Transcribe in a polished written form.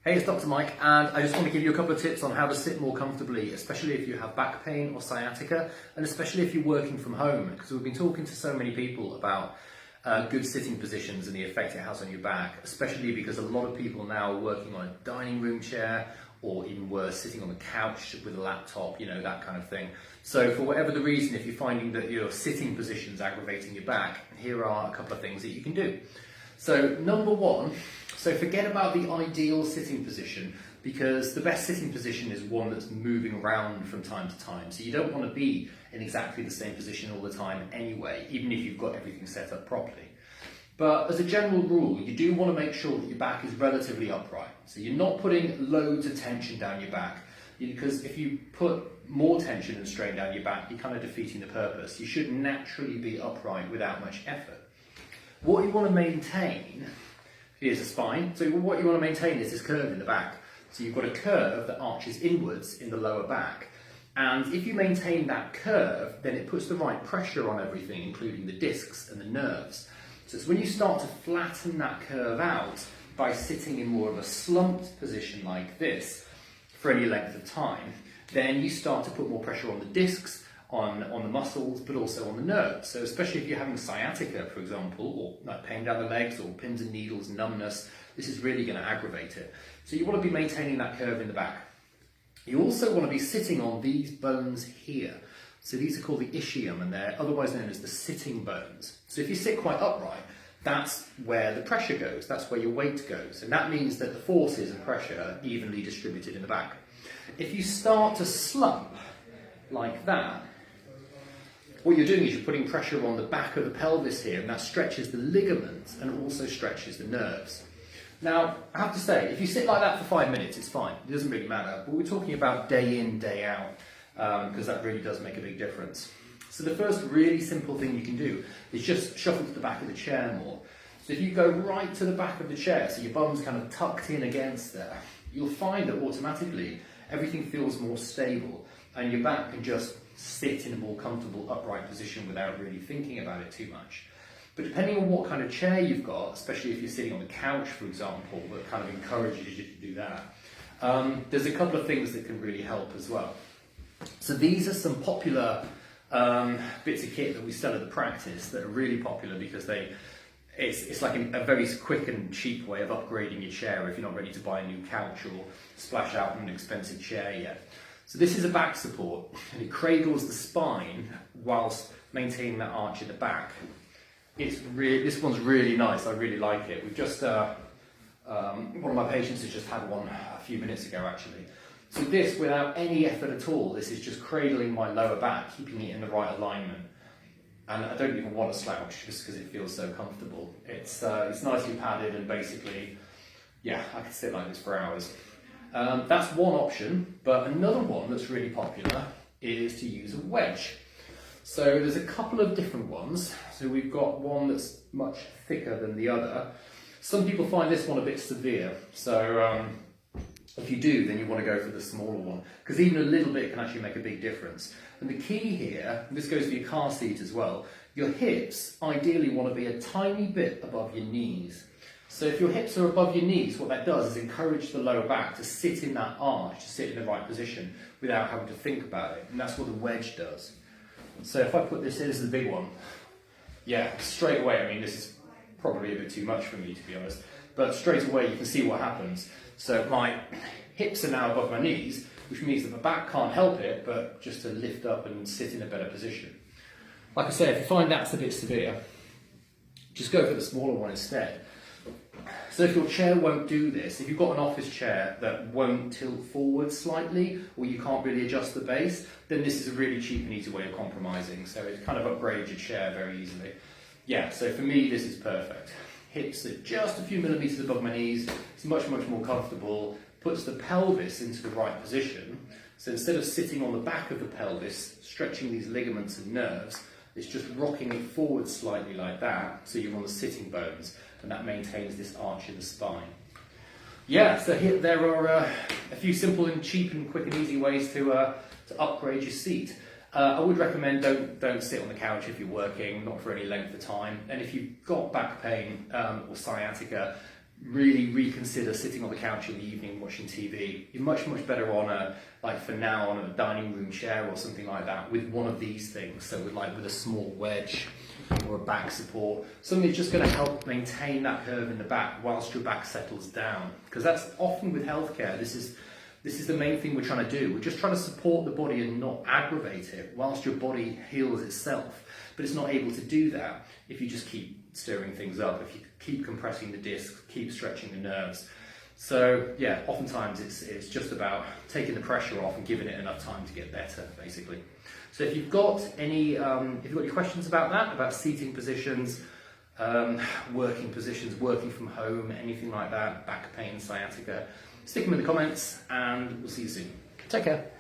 Hey, it's Dr. Mike, and I just want to give you a couple of tips on how to sit more comfortably, especially if you have back pain or sciatica, and especially if you're working from home, because we've been talking to so many people about good sitting positions and the effect it has on your back, especially because a lot of people now are working on a dining room chair, or even worse, sitting on the couch with a laptop, you know, that kind of thing. So for whatever the reason, if you're finding that your sitting position's aggravating your back, here are a couple of things that you can do. So number one, so forget about the ideal sitting position, because the best sitting position is one that's moving around from time to time. So you don't want to be in exactly the same position all the time anyway, even if you've got everything set up properly. But as a general rule, you do want to make sure that your back is relatively upright. So you're not putting loads of tension down your back, because if you put more tension and strain down your back, you're kind of defeating the purpose. You should naturally be upright without much effort. What you want to maintain is the spine. So what you want to maintain is this curve in the back. So you've got a curve that arches inwards in the lower back. And if you maintain that curve, then it puts the right pressure on everything, including the discs and the nerves. So it's when you start to flatten that curve out by sitting in more of a slumped position like this for any length of time, then you start to put more pressure on the discs, on the muscles, but also on the nerves. So especially if you're having sciatica, for example, or like pain down the legs, or pins and needles, numbness, this is really going to aggravate it. So you want to be maintaining that curve in the back. You also want to be sitting on these bones here. So these are called the ischium, and they're otherwise known as the sitting bones. So if you sit quite upright, that's where the pressure goes, that's where your weight goes, and that means that the forces and pressure are evenly distributed in the back. If you start to slump like that, what you're doing is you're putting pressure on the back of the pelvis here, and that stretches the ligaments and also stretches the nerves. Now, I have to say, if you sit like that for 5 minutes, it's fine. It doesn't really matter. But we're talking about day in, day out, because that really does make a big difference. So the first really simple thing you can do is just shuffle to the back of the chair more. So if you go right to the back of the chair, so your bum's kind of tucked in against there, you'll find that automatically everything feels more stable, and your back can just sit in a more comfortable upright position without really thinking about it too much. But depending on what kind of chair you've got, especially if you're sitting on the couch, for example, that kind of encourages you to do that, there's a couple of things that can really help as well. So these are some popular bits of kit that we sell at the practice that are really popular because it's like a very quick and cheap way of upgrading your chair if you're not ready to buy a new couch or splash out on an expensive chair yet. So this is a back support, and it cradles the spine whilst maintaining that arch in the back. This one's really nice, I really like it. We've just, one of my patients has just had one a few minutes ago actually. So this, without any effort at all, this is just cradling my lower back, keeping it in the right alignment. And I don't even want to slouch just because it feels so comfortable. It's nicely padded, and basically, yeah, I could sit like this for hours. That's one option, but another one that's really popular is to use a wedge. So there's a couple of different ones. So we've got one that's much thicker than the other. Some people find this one a bit severe. So if you do, then you want to go for the smaller one, because even a little bit can actually make a big difference. And the key here, and this goes for your car seat as well, your hips ideally want to be a tiny bit above your knees. So if your hips are above your knees, what that does is encourage the lower back to sit in that arch, to sit in the right position without having to think about it. And that's what the wedge does. So if I put this in, this is the big one. Yeah, straight away, I mean, this is probably a bit too much for me, to be honest. But straight away, you can see what happens. So my hips are now above my knees, which means that the back can't help it, but just to lift up and sit in a better position. Like I say, if you find that's a bit severe, just go for the smaller one instead. So if your chair won't do this, if you've got an office chair that won't tilt forward slightly, or you can't really adjust the base, then this is a really cheap and easy way of compromising. So it kind of upgrades your chair very easily. Yeah, so for me, this is perfect. Hips are just a few millimeters above my knees. It's much, much more comfortable. Puts the pelvis into the right position. So instead of sitting on the back of the pelvis, stretching these ligaments and nerves, it's just rocking it forward slightly like that, so you're on the sitting bones, and that maintains this arch in the spine. Yeah, so here there are a few simple and cheap and quick and easy ways to upgrade your seat. I would recommend don't sit on the couch if you're working, not for any length of time. And if you've got back pain or sciatica, really reconsider sitting on the couch in the evening watching TV. You're much better on a, like for now, on a dining room chair or something like that with one of these things. So with a small wedge or a back support, something that's just going to help maintain that curve in the back whilst your back settles down. Because that's often with healthcare, this is the main thing we're trying to do. We're just trying to support the body and not aggravate it whilst your body heals itself. But it's not able to do that if you just keep stirring things up, if you keep compressing the discs, keep stretching the nerves. So yeah, oftentimes it's just about taking the pressure off and giving it enough time to get better, basically. So if you've got any questions about that, about seating positions, working positions, working from home, anything like that, back pain, sciatica, stick them in the comments and we'll see you soon. Take care.